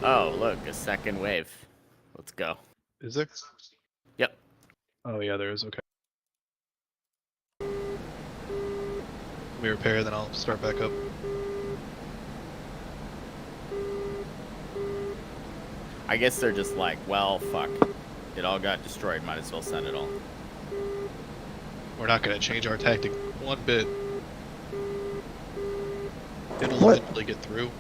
Oh, look, a second wave. Let's go. Is there? Yep. Oh yeah, there is. Okay. Let me repair, then I'll start back up. I guess they're just like, well, fuck. It all got destroyed, might as well send it all. We're not going to change our tactic one bit. It'll What? eventually get through.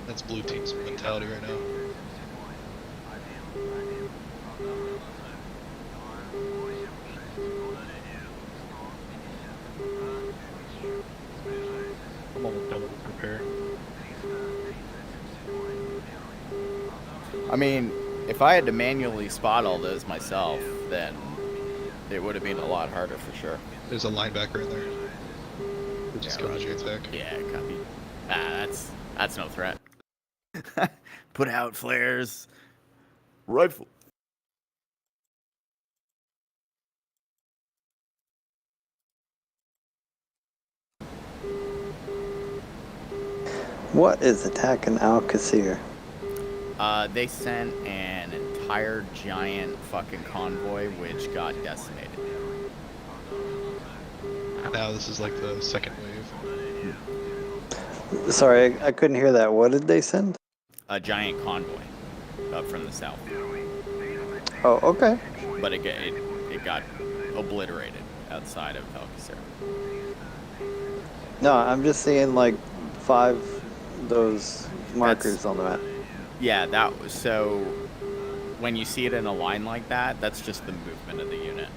That's blue team's mentality right now. I'm almost done with repair. I mean, if I had to manually spot all those myself, then it would have been a lot harder for sure. There's a linebacker in there. Which is coming to your attack. Yeah, copy. Ah, that's no threat. Put out flares. Rifle. What is attacking Alcacir? They sent an entire giant fucking convoy which got decimated. Now this is like the second wave. Sorry, I couldn't hear that. What did they send? A giant convoy up from the south. Oh, okay. But it got obliterated outside of Alcacir. No, I'm just seeing like 5 those markers on the map. Yeah, that was so. When you see it in a line like that, that's just the movement of the unit.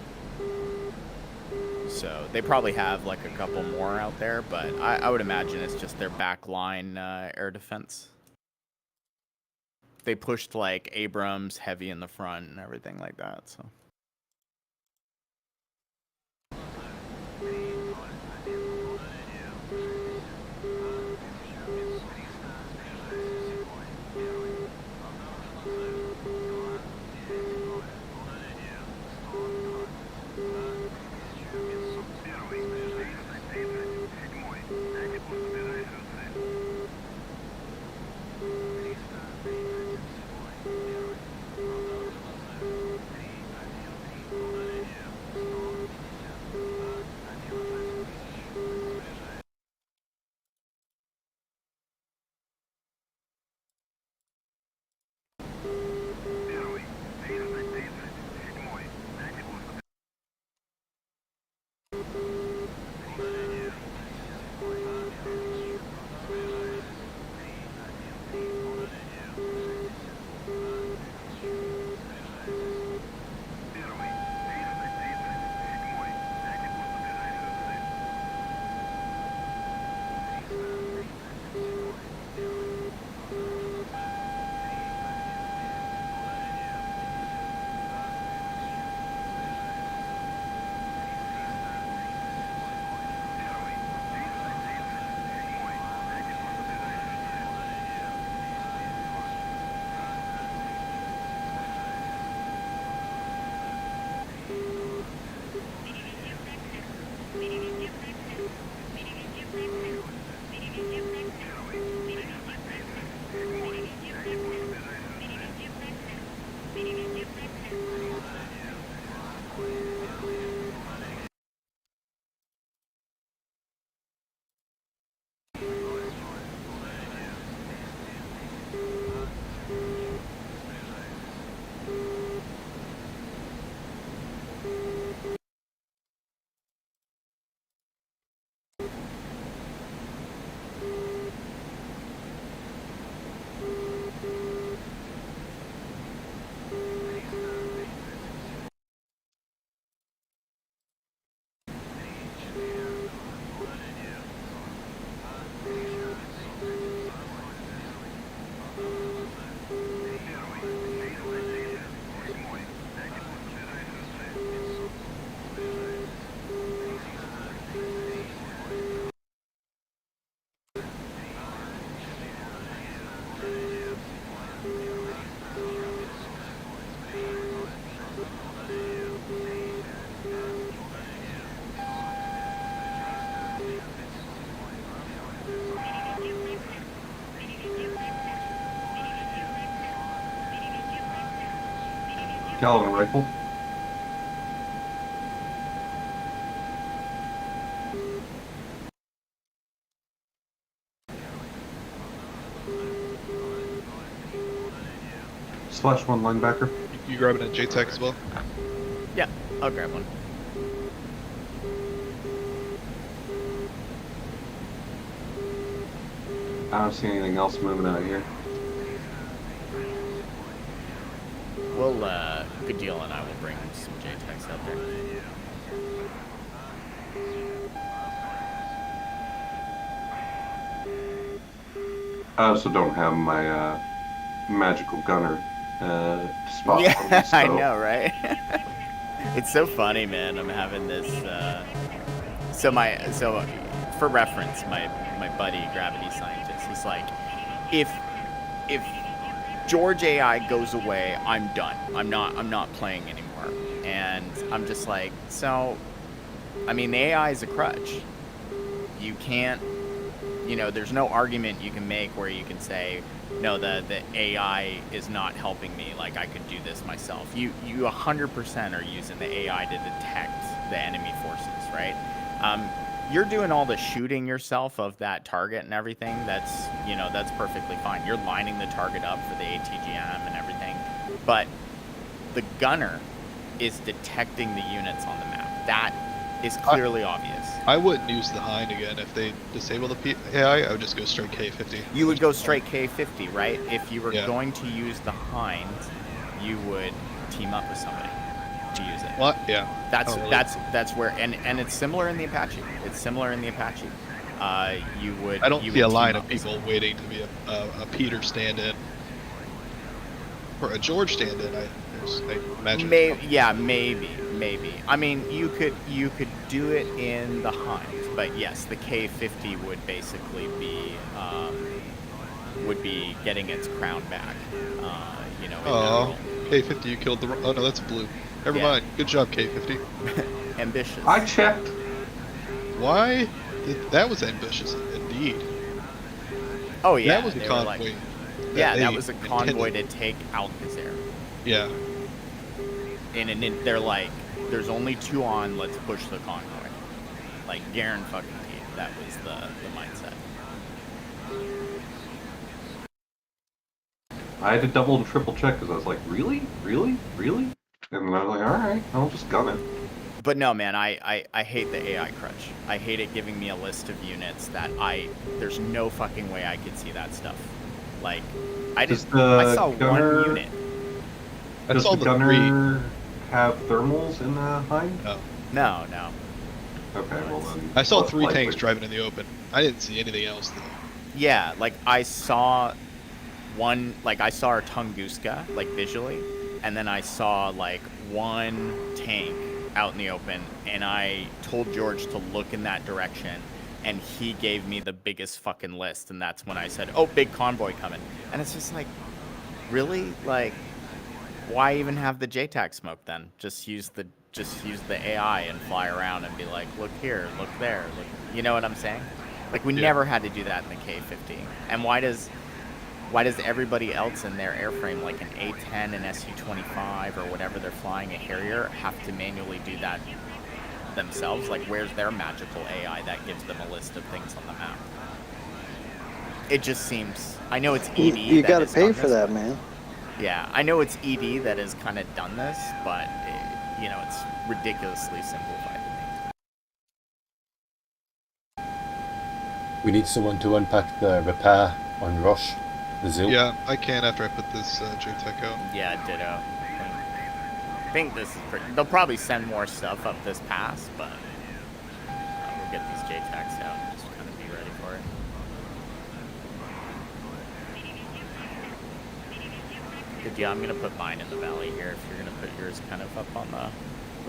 So they probably have like a couple more out there, but I would imagine it's just their backline air defense. They pushed like Abrams heavy in the front and everything like that. So. caliber rifle. Slash one linebacker. You grabbing a JTAC as well? Yeah, I'll grab one. I don't see anything else moving out here. We'll, good deal, and I will bring some JTACs out there. I also don't have my magical gunner spot. Yeah, so. I know, right? It's so funny, man. I'm having this. So for reference, my buddy, gravity scientist, he's like, if George AI goes away, I'm done. I'm not playing anymore. And I'm just like, so, I mean, the AI is a crutch. You can't, you know, there's no argument you can make where you can say, no, the AI is not helping me. Like, I could do this myself. You 100% are using the AI to detect the enemy forces, right? You're doing all the shooting yourself of that target and everything. That's, you know, that's perfectly fine. You're lining the target up for the ATGM and everything. But the gunner is detecting the units on the map. That is clearly obvious. I wouldn't use the Hind again if they disable the AI. I would just go straight K50. You would go straight K50, right? If you were Yeah. going to use the Hind, you would team up with somebody to use it. What? Yeah. That's where, and it's similar in the Apache. It's similar in the Apache. You would. I don't you see a would line team of up with people waiting to be a Peter stand-in. For a George stand-in, I imagine. Maybe. I mean, you could do it in the Hind, but yes, the K50 would basically be getting its crown back. You know. In Oh, K50, you killed the. Oh no, that's blue. Never mind. Good job, K50. Ambitious. I checked. Why? That was ambitious, indeed. Oh yeah. That was a they were like- convoy. Yeah, they that was a convoy intended. to take Alcazar. Yeah. And they're like, there's only 2 on, let's push the convoy. Like, Garen fucking T. That was the mindset. I had to double and triple check because I was like, really? And then I was like, alright, I'll just gun it. But no, man, I hate the AI crutch. I hate it giving me a list of units that there's no fucking way I could see that stuff. Like, I saw gunner- 1 unit. Does saw the the gunner have thermals in the Hind? No. No. Okay, well then. I saw less 3 likely. tanks driving in the open. I didn't see anything else though. Yeah, like, I saw one, like, I saw our Tunguska, like, visually, and then I saw, like, 1 tank out in the open, and I told George to look in that direction, and he gave me the biggest fucking list, and that's when I said, oh, big convoy coming. And it's just like, really? Like, why even have the JTAC smoke then? Just use the AI and fly around and be like, look here, look there, look. You know what I'm saying? Like, we never had to do that in the K50. And why does everybody else in their airframe, like an A-10 and Su-25 or whatever they're flying, a Harrier, have to manually do that themselves? Like, where's their magical AI that gives them a list of things on the map? It just seems, I know it's ED. You that gotta has pay done for this. that, man. Yeah, I know it's ED that has kind of done this, but you know, it's ridiculously simplified to me. We need someone to unpack the repair on Rush, the zoo. Yeah, I can after I put this JTAC out. Yeah, ditto. I think this is pretty. They'll probably send more stuff up this pass, but we'll get these JTACs out and just kind of be ready for it. Good deal. I'm gonna put mine in the valley here. If you're gonna put yours kind of up on the.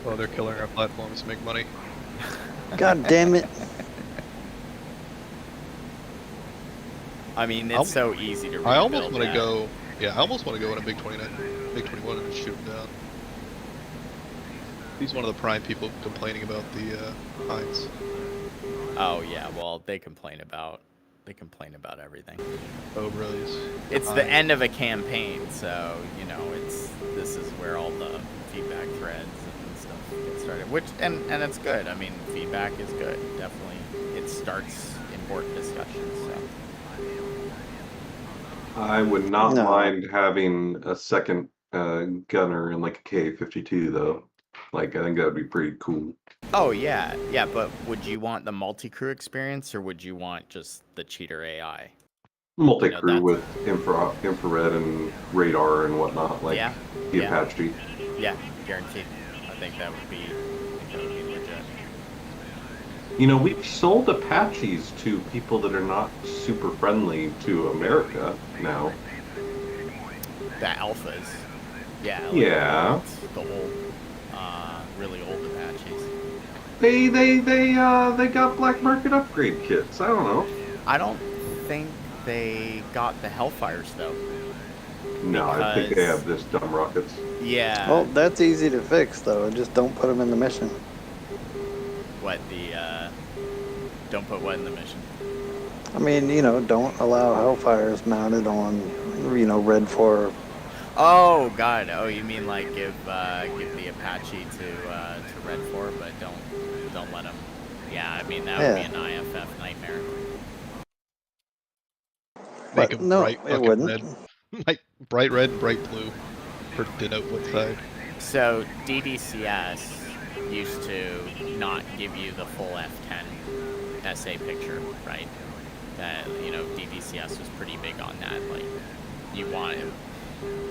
Oh, they're killing our platforms to make money. God damn it. I mean, it's so easy to rebuild. I almost want to that. go. Yeah, I almost want to go in a MiG-29, MiG-21 and shoot them down. He's one of the prime people complaining about the Hinds. Oh yeah, well they complain about They complain about everything. Oh, bros. It's the end of a campaign, so this is where all the feedback threads and stuff get started. Which and it's good. I mean, feedback is good. Definitely, it starts important discussions. So. I would not No. mind having a second gunner in like a K-52 though. Like I think that would be pretty cool. Oh yeah, but would you want the multi-crew experience or would you want just the cheater AI? Multi-crew that's- with infrared and radar and whatnot, like the yeah. Apache. Yeah, guaranteed. I think that would be legit. You know, we've sold Apaches to people that are not super friendly to America now. The alphas. Yeah. Yeah. The old, really old Apaches. They got black market upgrade kits. I don't know. I don't think they got the Hellfires though. No, I think they Because- have this dumb rockets. Yeah. Well, that's easy to fix though. Just don't put them in the mission. What the don't put what in the mission? I mean, don't allow Hellfires mounted on, Red 4. Oh God! Oh, you mean like give the Apache to Red 4, but don't let them. Yeah, I mean that would be an IFF nightmare. Make But them no, bright it fucking wouldn't. red. Like bright red and bright blue for denote what side. So DDCS used to not give you the full F10 SA picture, right? DDCS was pretty big on that. Like,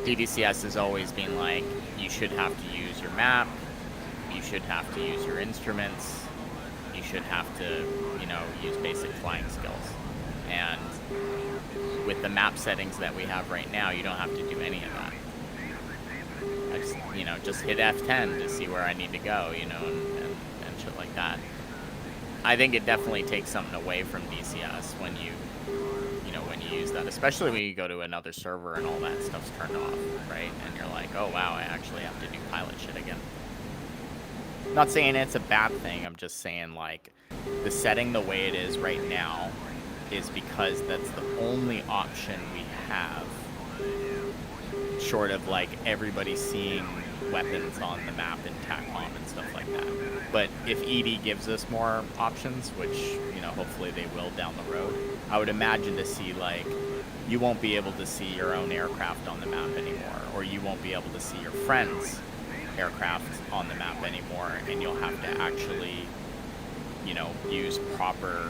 DDCS has always been like, you should have to use your map, you should have to use your instruments, you should have to, use basic flying skills. And with the map settings that we have right now, you don't have to do any of that. I just hit F10 to see where I need to go, and shit like that. I think it definitely takes something away from DCS when you use that, especially when you go to another server and all that stuff's turned off, right? And you're like, oh wow, I actually have to do pilot shit again. Not saying it's a bad thing, I'm just saying like the setting the way it is right now is because that's the only option we have, short of like everybody seeing weapons on the map and TACOM and stuff like that. But if ED gives us more options, which hopefully they will down the road, I would imagine to see like you won't be able to see your own aircraft on the map anymore, or you won't be able to see your friends' aircraft on the map anymore, and you'll have to actually use proper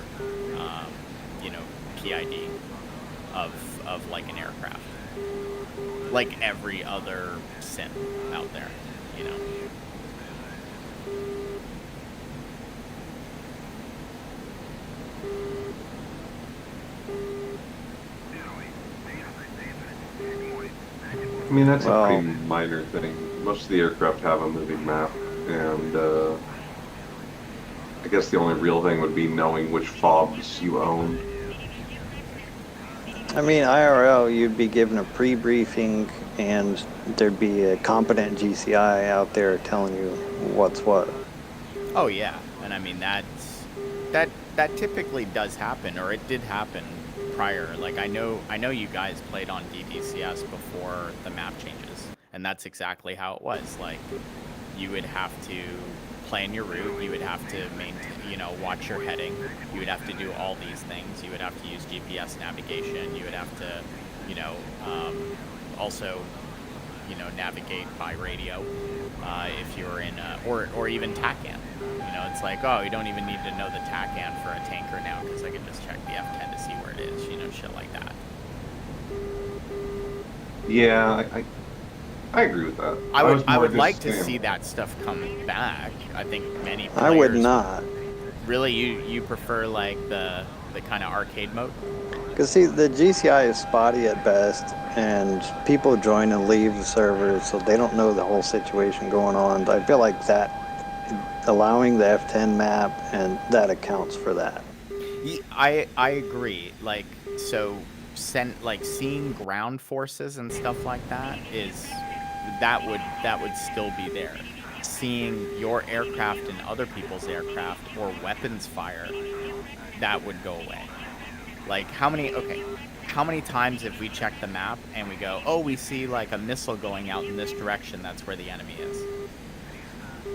PID of like an aircraft, like every other sim out there, I mean, that's Well- a pretty minor thing. Most of the aircraft have a moving map, and I guess the only real thing would be knowing which fobs you own. I mean, IRL, you'd be given a pre-briefing, and there'd be a competent GCI out there telling you what's what. Oh yeah, and I mean that typically does happen, or it did happen prior. Like I know you guys played on DDCS before the map changes, and that's exactly how it was. Like you would have to plan your route, you would have to watch your heading, you would have to do all these things, you would have to use GPS navigation, you would have to also navigate by radio if you're in or even TACAN. It's like, oh, you don't even need to know the TACAN for a tanker now because I can just check the F10 to see where it is, shit like that. Yeah, I agree with that. I was more would just like to saying- see that stuff come back. I think many players... I would not. Really, you prefer like the kind of arcade mode? Because see, the GCI is spotty at best, and people join and leave the server, so they don't know the whole situation going on. I feel like that, allowing the F10 map, and that accounts for that. I agree. Like, so seeing ground forces and stuff like that that would still be there. Seeing your aircraft and other people's aircraft or weapons fire, that would go away. Like, how many times have we checked the map and we go, oh, we see like a missile going out in this direction, that's where the enemy is.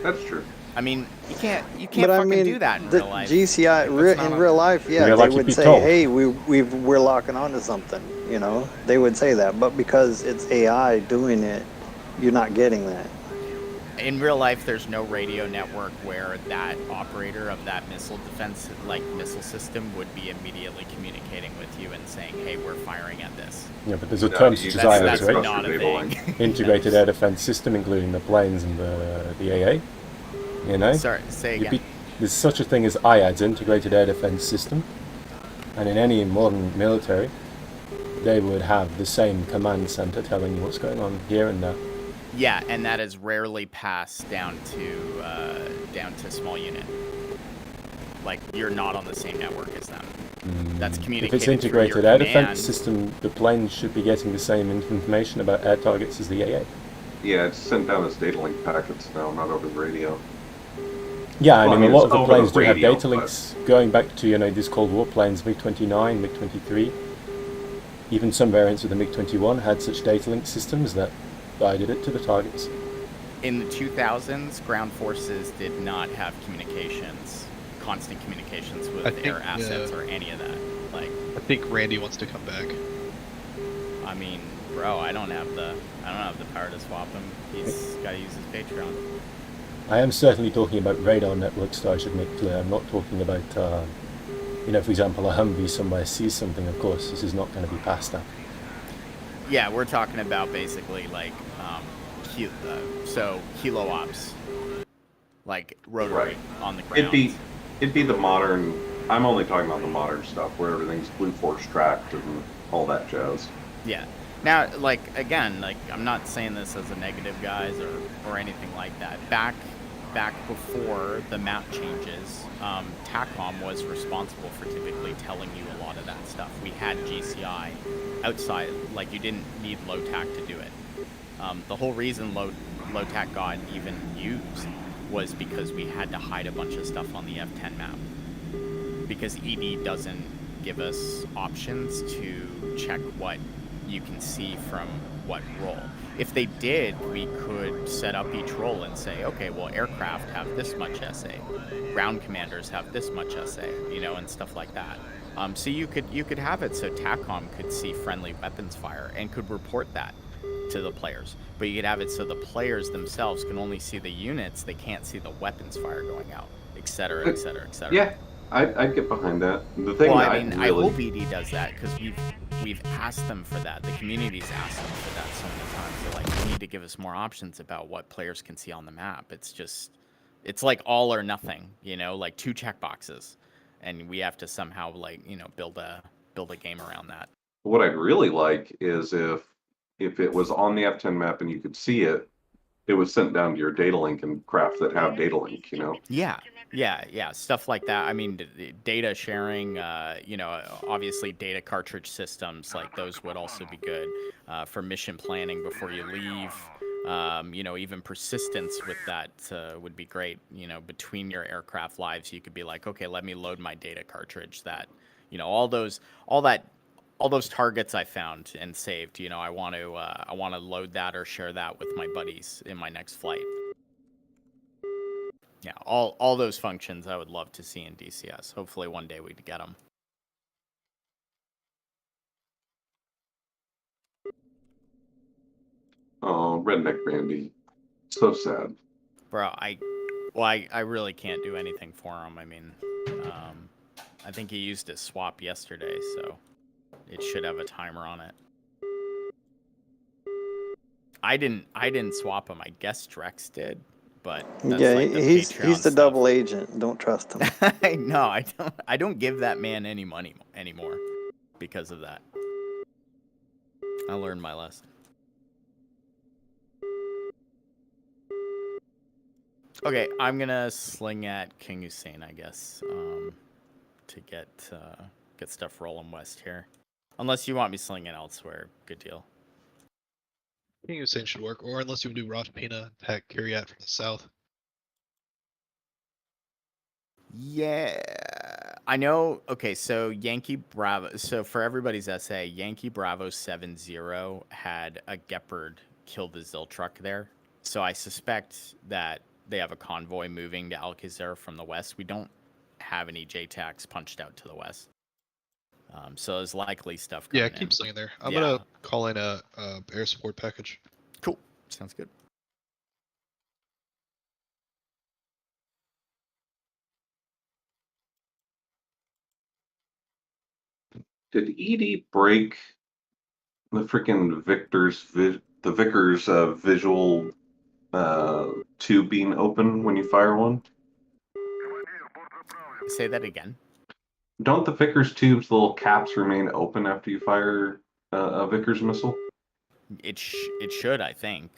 That's true. I mean, you can't But I fucking mean, do that in the real life. GCI Like, that's in not real life, yeah, Real they life, you'd would be say, told. "Hey, we're locking onto something," you know. They would say that, but because it's AI doing it, you're not getting that. In real life, there's no radio network where that operator of that missile defense, like missile system, would be immediately communicating with you and saying, "Hey, we're firing at this." Yeah, but there's a No, term you- such as That's IADS, right? not a Data thing. link. Integrated Air Defense System, including the planes and the AA. You know? Sorry, say You'd again. there's such a thing as IADS, Integrated Air Defense System, and in any modern military, they would have the same command center telling you what's going on here and there. Yeah, and that is rarely passed down to small unit. Like, you're not on the same network as them. That's If communicated it's through integrated your air command. defense system, the planes should be getting the same information about air targets as the AA. Yeah, it's sent down as data link packets now, not over the radio. Yeah, Well, I mean, a it's lot of the over planes the do have radio, data links going back to, you know, these Cold War planes, MiG-29, MiG-23. Even some variants of the MiG-21 had such data link systems that guided it to the targets. In the 2000s, ground forces did not have constant communications with I think, air assets or any of that. Like, I think Randy wants to come back. I mean, bro, I don't have the power to swap him. He's got to use his Patreon. I am certainly talking about radar networks, though, I should make clear. I'm not talking about, you know, for example, a Humvee somewhere sees something, of course, this is not going to be passed up. Yeah, we're talking about basically like kilo ops, like rotary Right. on the ground. It'd be the modern. I'm only talking about the modern stuff where everything's Blue Force tracked and all that jazz. Yeah. Now, like, again, like, I'm not saying this as a negative, guys, or anything like that. Back before the map changes, TACOM was responsible for typically telling you a lot of that stuff. We had GCI outside, like, you didn't need low-tac to do it. The whole reason low-tac got even used was because we had to hide a bunch of stuff on the F10 map. Because ED doesn't give us options to check what you can see from what role. If they did, we could set up each role and say, okay, well, aircraft have this much SA, ground commanders have this much SA, you know, and stuff like that. So you could have it so TACOM could see friendly weapons fire and could report that to the players. But you could have it so the players themselves can only see the units, they can't see the weapons fire going out, et cetera, et cetera, et cetera. Yeah, I'd get behind that. The thing Well, that I mean, I really hope ED does that because we've asked them for that. The community's asked them for that so many times. They're like, you need to give us more options about what players can see on the map. It's like all or nothing, you know, like 2 checkboxes, and we have to somehow, like, you know, build a game around that. what I'd really like is if it was on the F10 map and you could see it, it was sent down to your data link and craft that have data link, you know. Yeah, stuff like that. I mean, data sharing, you know, obviously data cartridge systems, like those would also be good for mission planning before you leave. You know, even persistence with that would be great. You know, between your aircraft lives, you could be like, okay, let me load my data cartridge that, you know, all those targets I found and saved, you know, I want to load that or share that with my buddies in my next flight. Yeah, all those functions I would love to see in DCS. Hopefully one day we'd get them. Oh, Redneck Randy. So sad. Bro, I really can't do anything for him. I mean, I think he used his swap yesterday, so it should have a timer on it. I didn't swap him. I guess Drex did, but that's Yeah, like the he's Patreon the stuff. double agent. Don't trust him. No, I don't give that man any money anymore because of that. I learned my lesson. Okay, I'm gonna sling at King Hussein, I guess, to get stuff rolling west here. Unless you want me slinging elsewhere, good deal. I think Hussein should work, or unless you do Rosh Pina, attack Kiryat from the south. Yeah, I know. Okay, so Yankee Bravo. So for everybody's essay, Yankee Bravo 70 had a Gepard kill the Zil truck there. So I suspect that they have a convoy moving to Alcazar from the west. We don't have any JTACs punched out to the west. So there's likely stuff coming Yeah, in. keep staying there. I'm Yeah. gonna call in a air support package. Cool. Sounds good. Did Edie break the freaking the Vickers visual tube being open when you fire one? Say that again. Don't the Vickers tubes, the little caps, remain open after you fire a Vickers missile? It should, I think.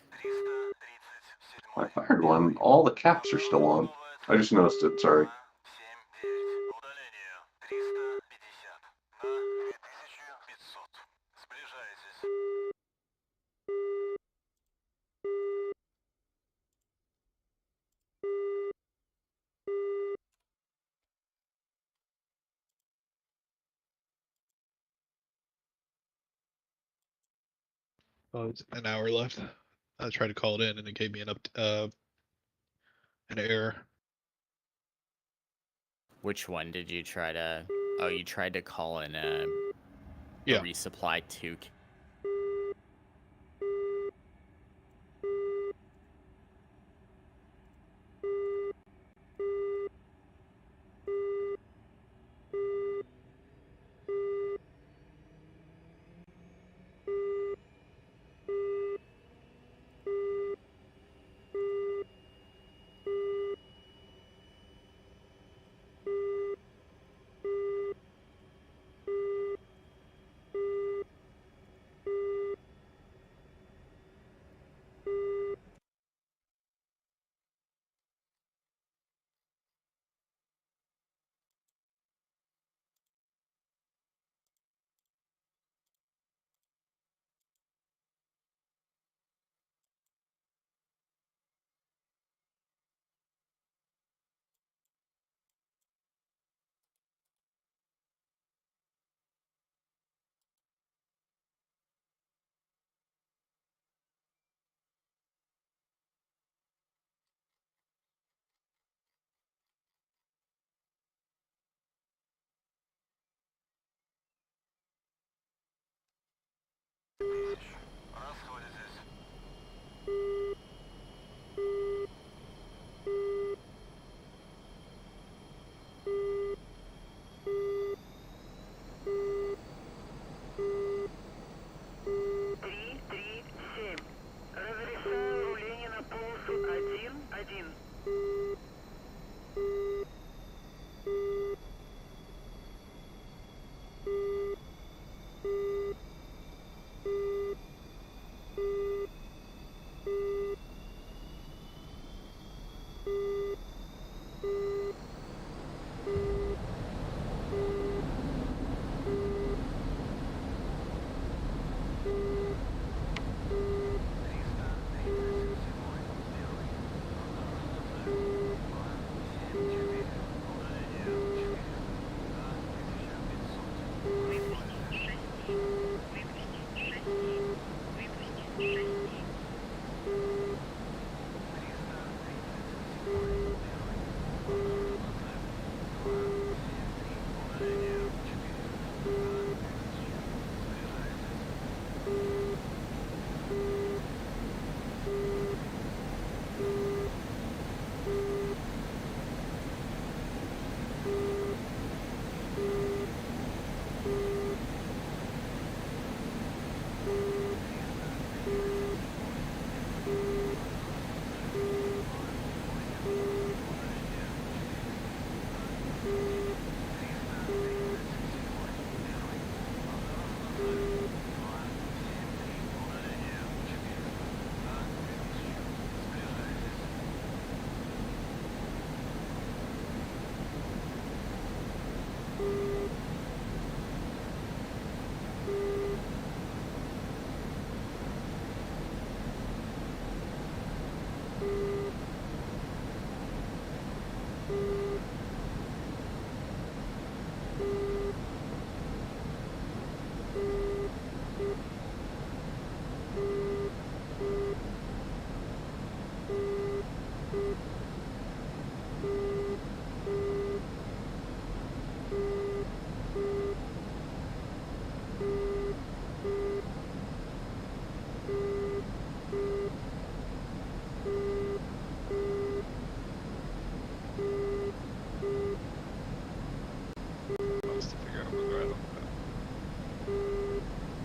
I fired one. All the caps are still on. I just noticed it. Sorry. Oh, it's an hour left. I tried to call it in and it gave me an error. Which one did you try to? Oh, you tried to call in a Yeah. resupply 2.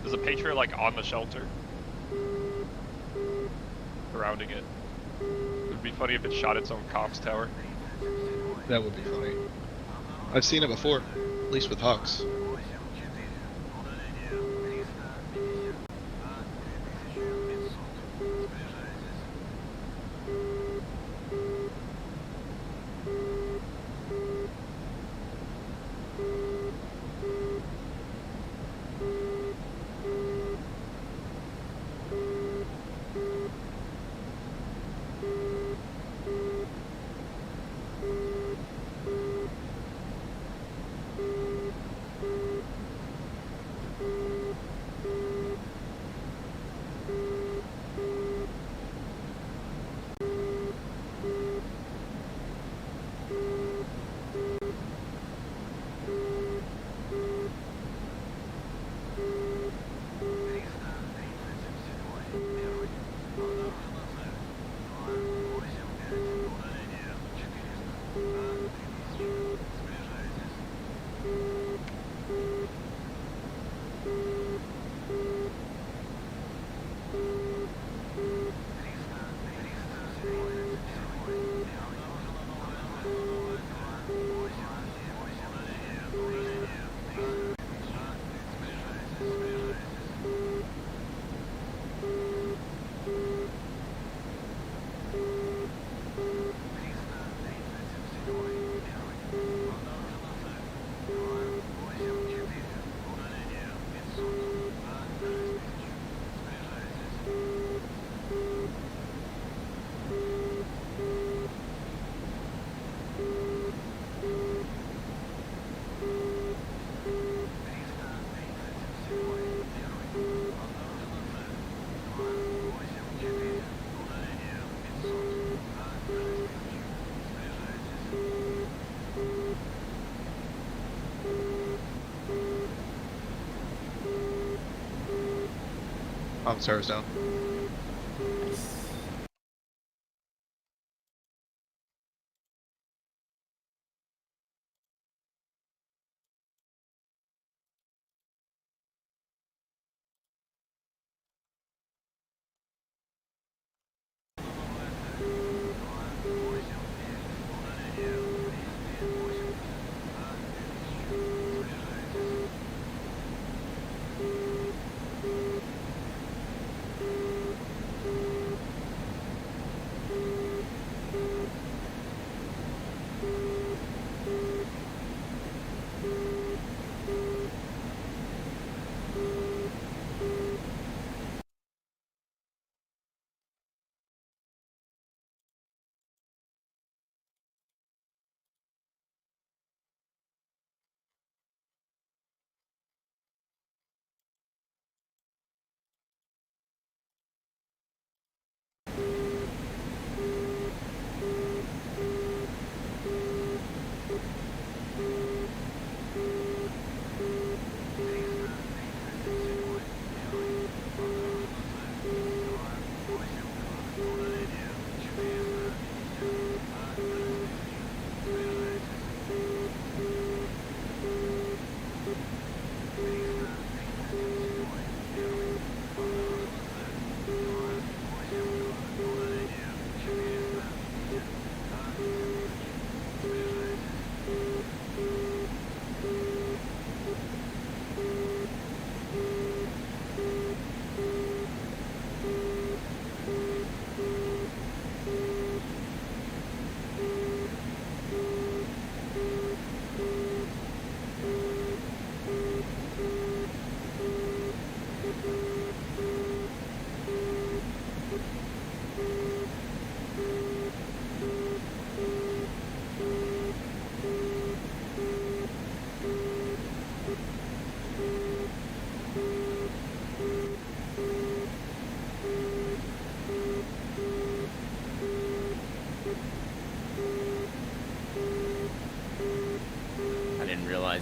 There's a Patriot like on the shelter. Surrounding it. It would be funny if it shot its own comms tower. That would be funny. I've seen it before, at least with Hawks. Tower's down.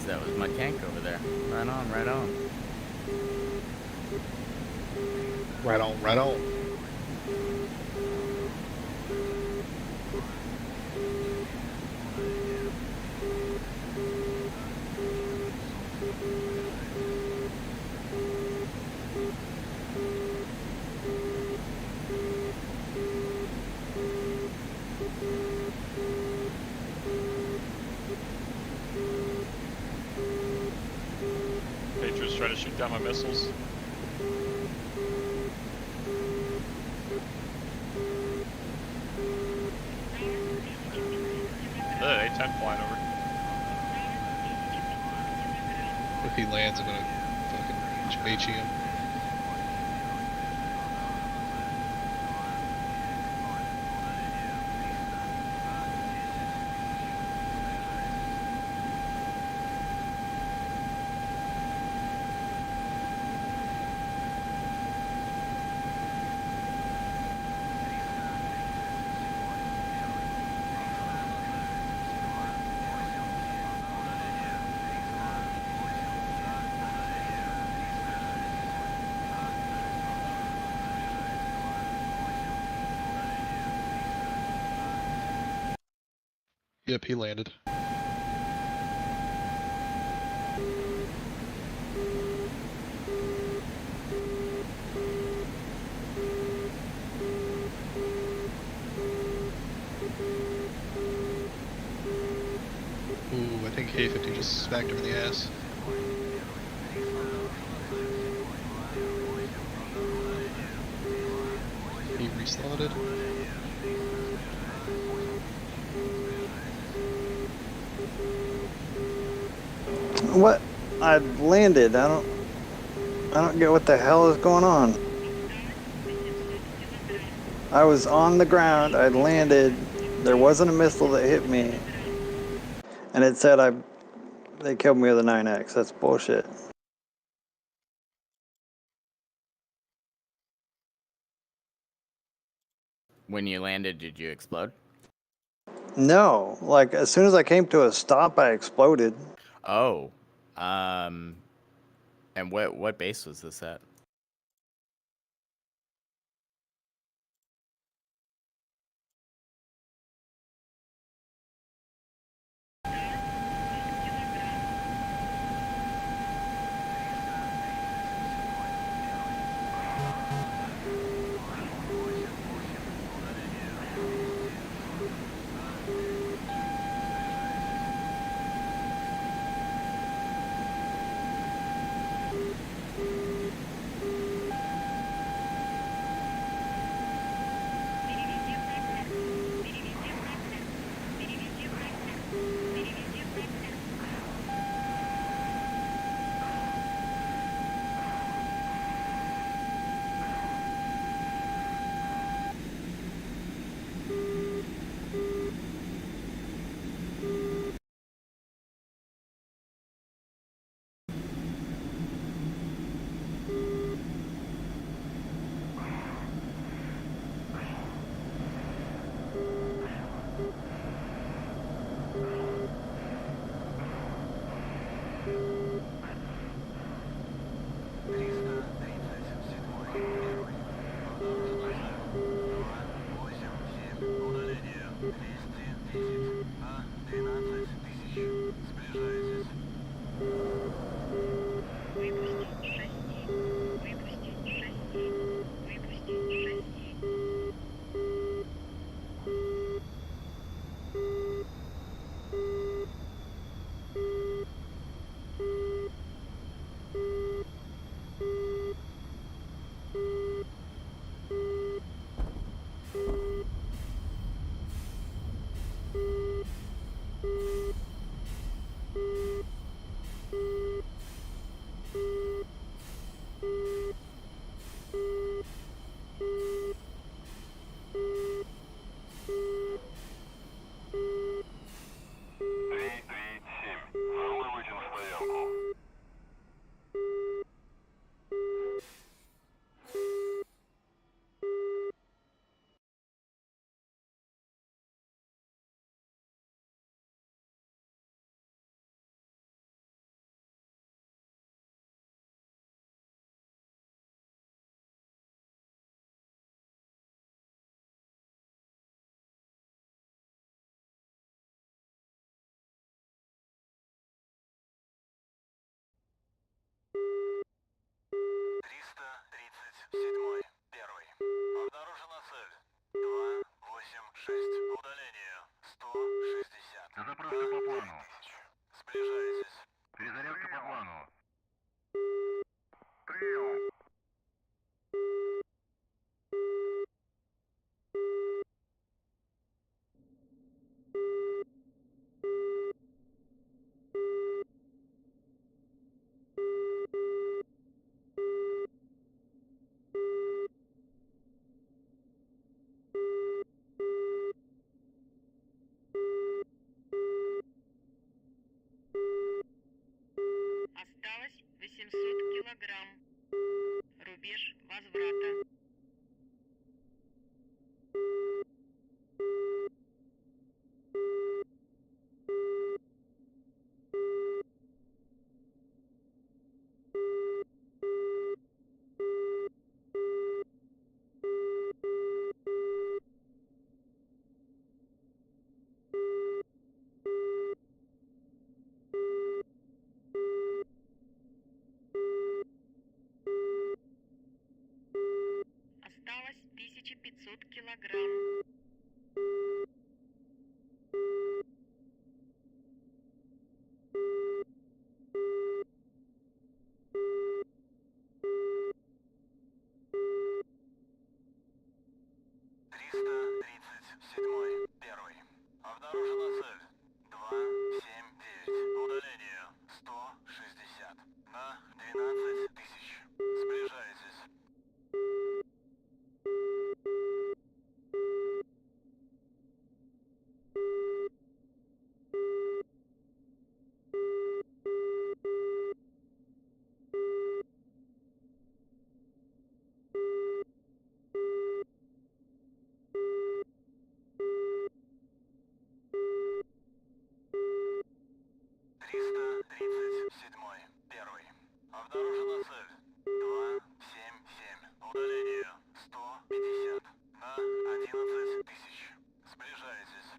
That was my tank over there. Right on, right on. Right on, right on. just try to shoot down my missiles. A-10 flying over. If he lands, I'm gonna fucking HE him. Yep, he landed. Ooh, I think K-50 just smacked him in the ass. He reslotted. What? I landed. I don't get what the hell is going on. I was on the ground. I landed. There wasn't a missile that hit me, and it said they killed me with a 9X. That's bullshit. When you landed, did you explode? No, like as soon as I came to a stop, I exploded. Oh. And what base was this at? 800 килограмм. Рубеж возврата. Осталось 1500 килограмм. Первый. Обнаружена цель. 279. Удаление 160. На 12 тысяч. Сближайтесь. Первый. Обнаружена цель. 277. Удаление 150. На 11 тысяч. Сближайтесь.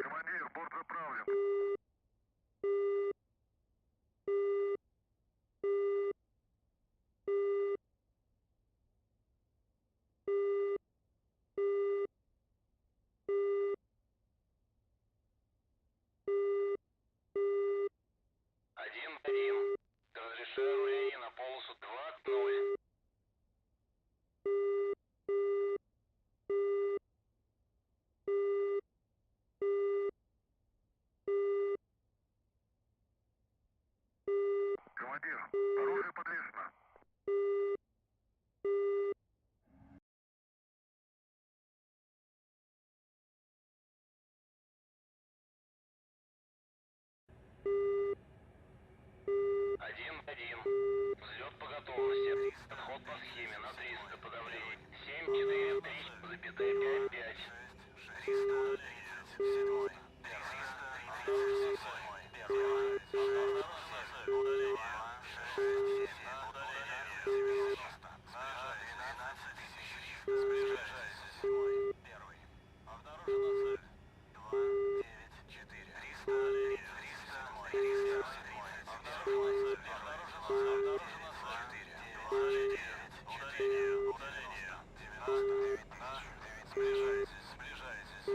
Командир, борт заправлен. Один. Разрешаю руление на полосу 2-0. Командир, оружие подвешено. Один. Взлет по готовности. Отход по схеме на 300 подавлений. 7-4-3,55. 300. Сближайтесь.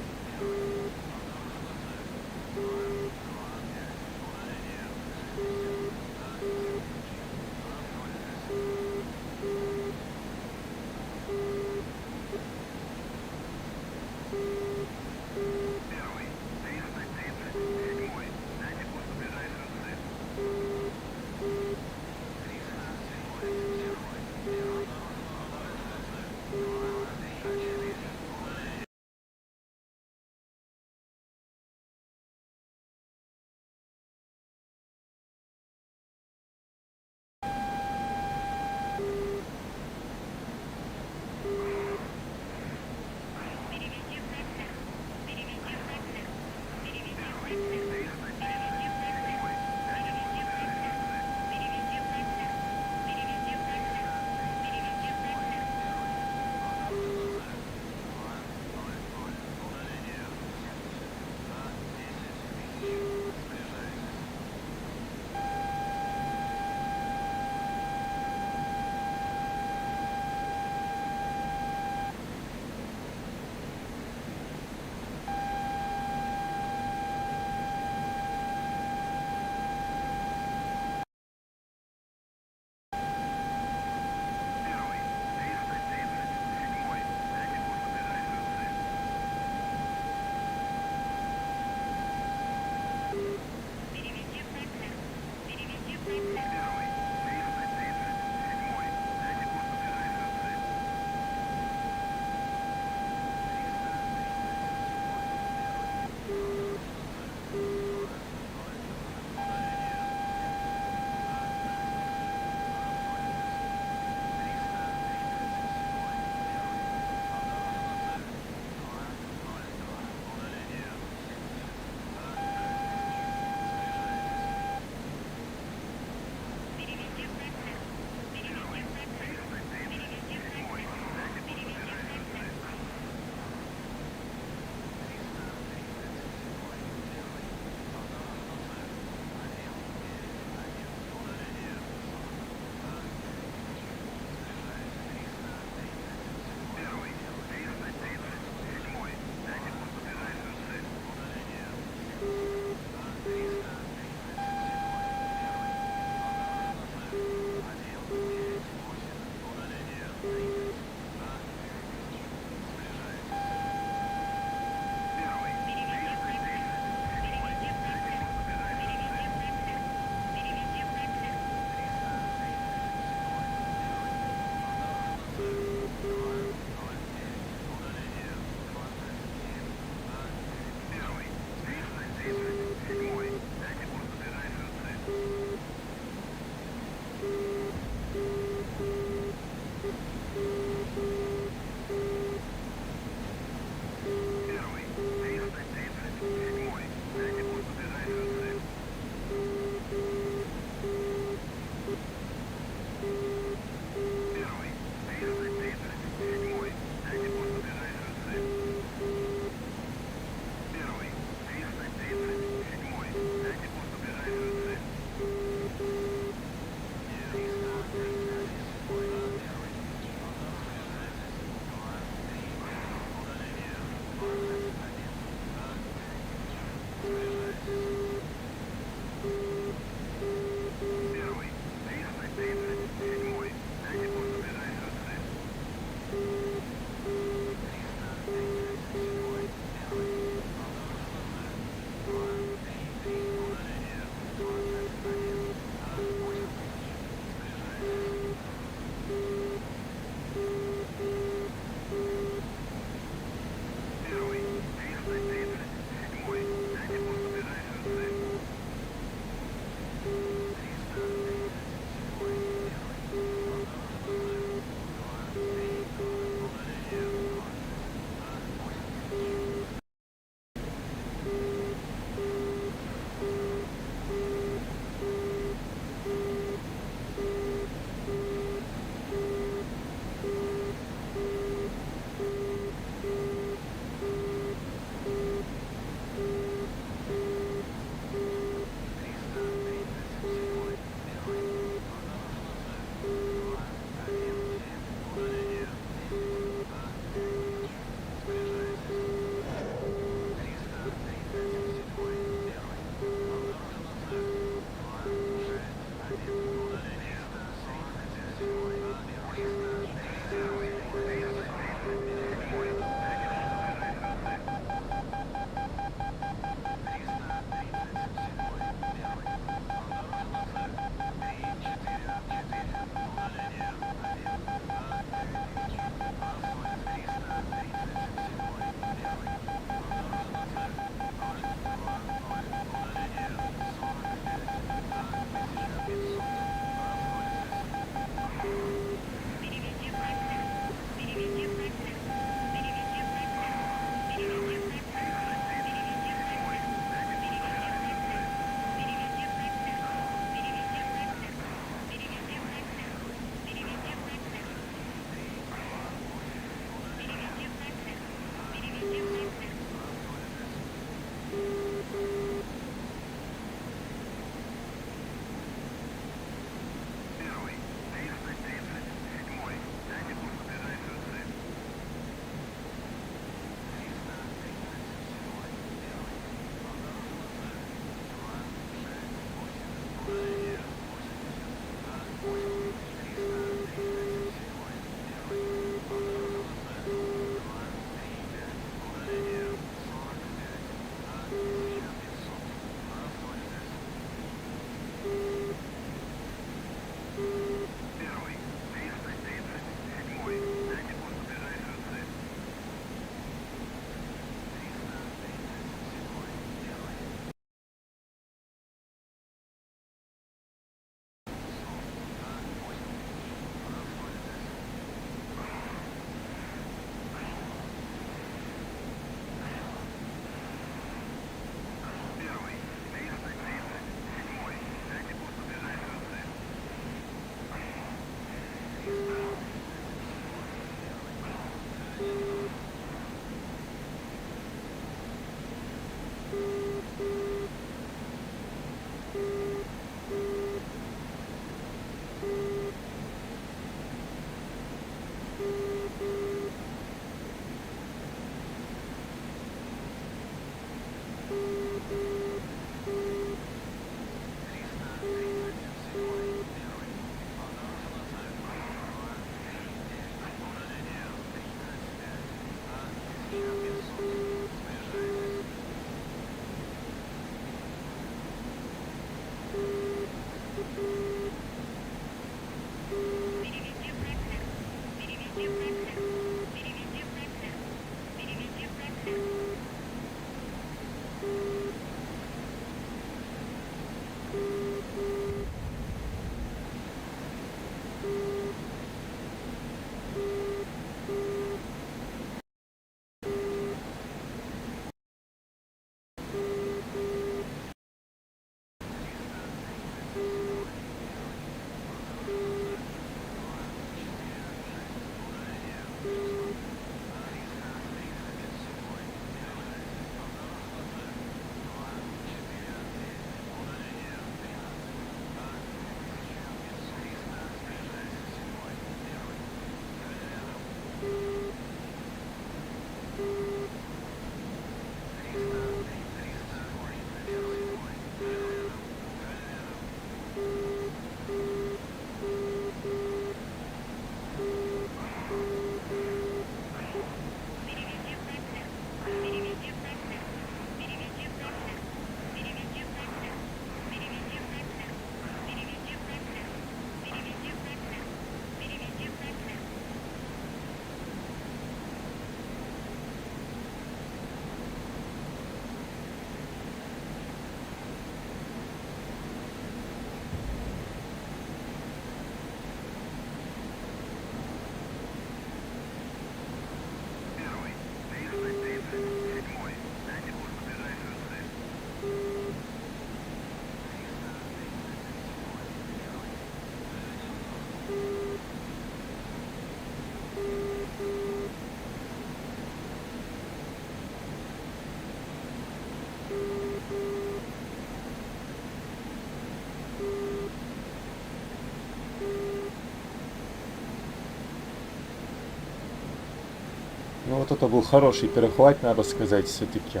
Ну вот это был хороший перехват, надо сказать, все-таки.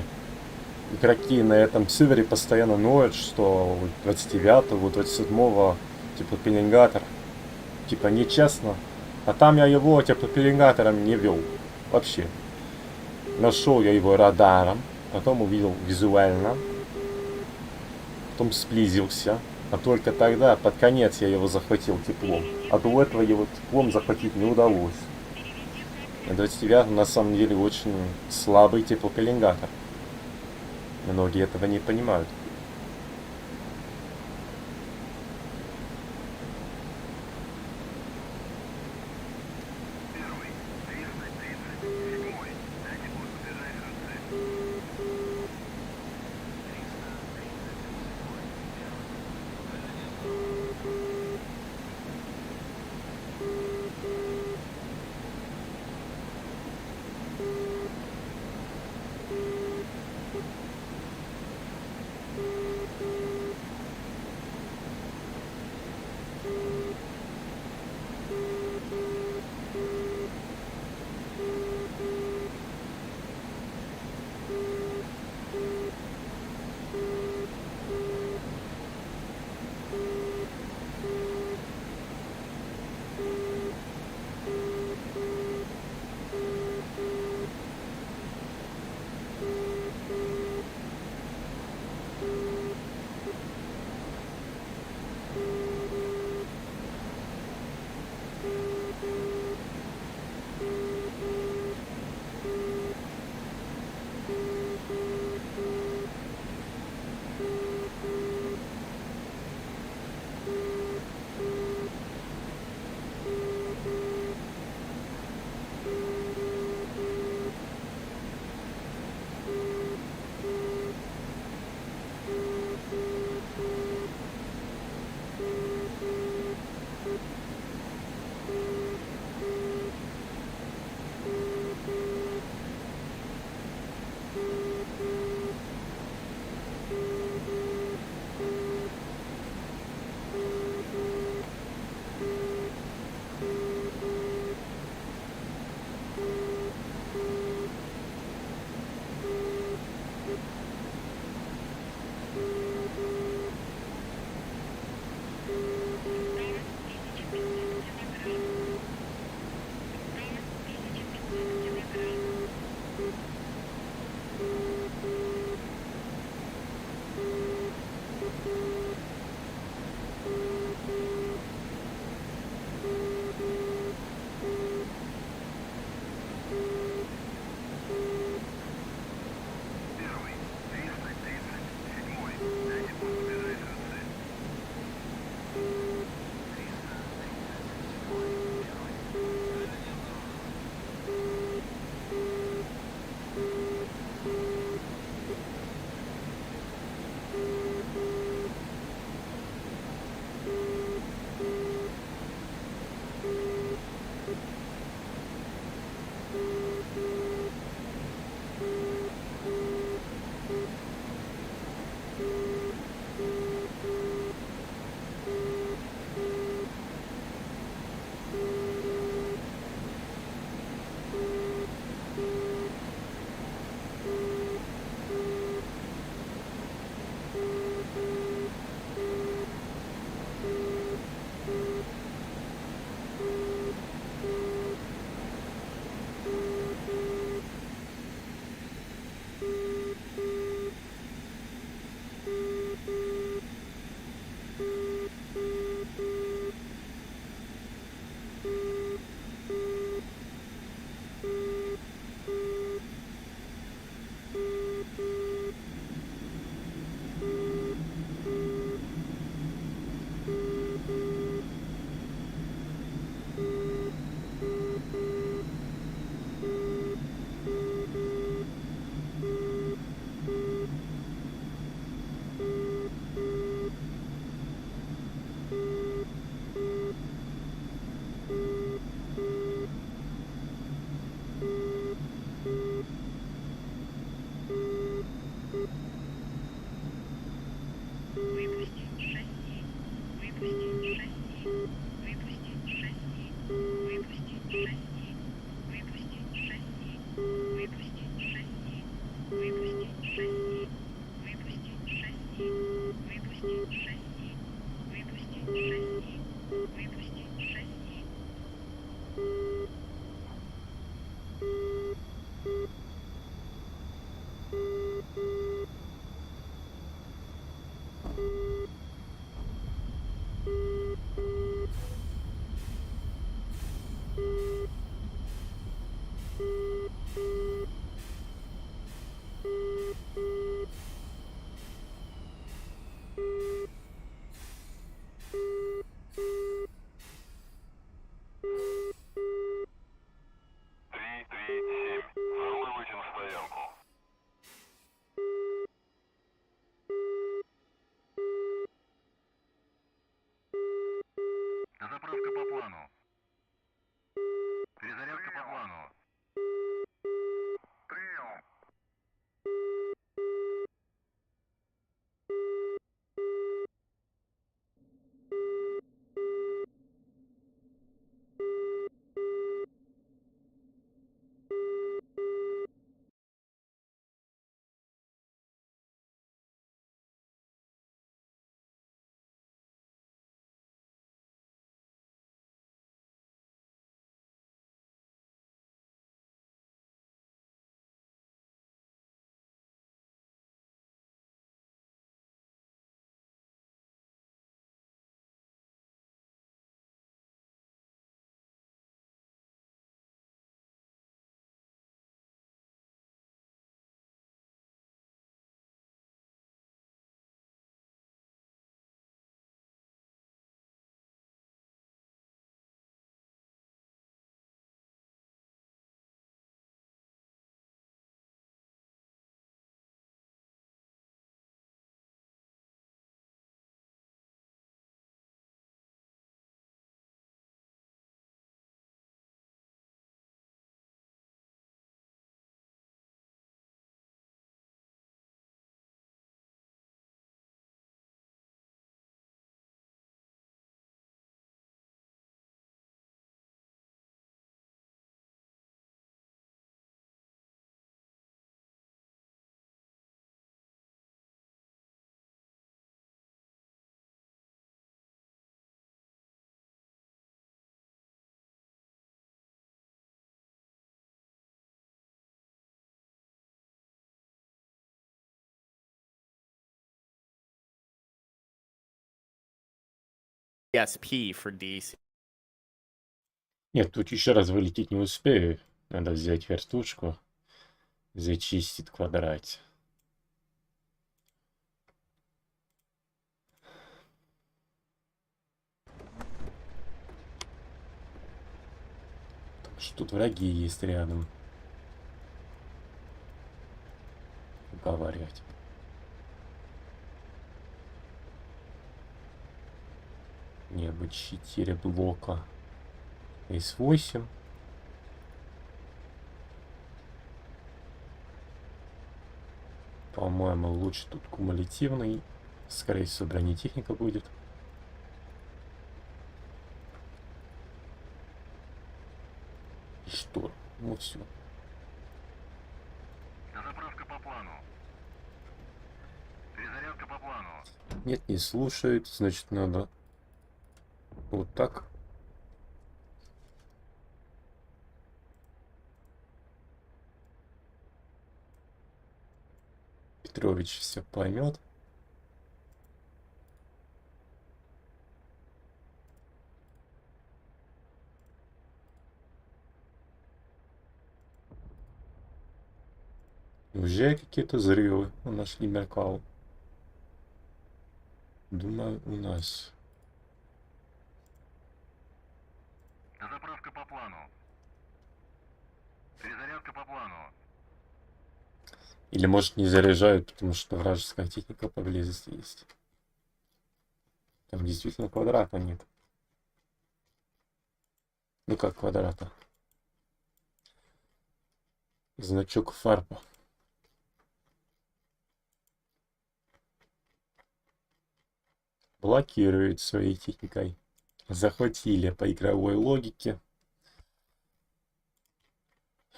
Игроки на этом сервере постоянно ноют, что у 29-го, у 27-го, типа, пеленгатор, типа, нечестно. А там я его, типа, пеленгатором не вел. Вообще. Нашел я его радаром, потом увидел визуально, потом сблизился. А только тогда, под конец, я его захватил теплом. А до этого его теплом захватить не удалось. На 29-м на самом деле очень слабый теплопеленгатор. Многие этого не понимают. Заправка по плану. Перезарядка по плану. Прием. ESP for DC. Нет, тут еще раз вылететь не успею. Надо взять вертушку, зачистить квадрат. Что тут враги есть рядом. Уговаривать. Небо 4 блока. С8. По-моему, луч тут кумулятивный. Скорее всего, бронетехника будет. И что? Ну все. Заправка по плану. Перезарядка по плану. Нет, не слушает. Значит, надо вот так. Петрович все поймет. Уже какие-то взрывы нашли Меркал. Думаю, у нас. Заправка по плану. Перезарядка по плану. Или может не заряжают, потому что вражеская техника поблизости есть. Там действительно квадрата нет. Ну как квадрата? Значок фарпа. Блокирует своей техникой. Захватили по игровой логике.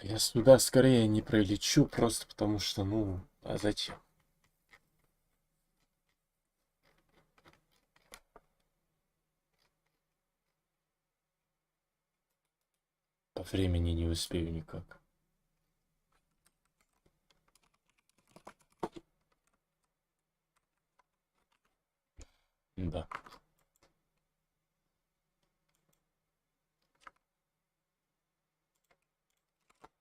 Я сюда скорее не пролечу, просто потому что, ну, а зачем? По времени не успею никак. Да.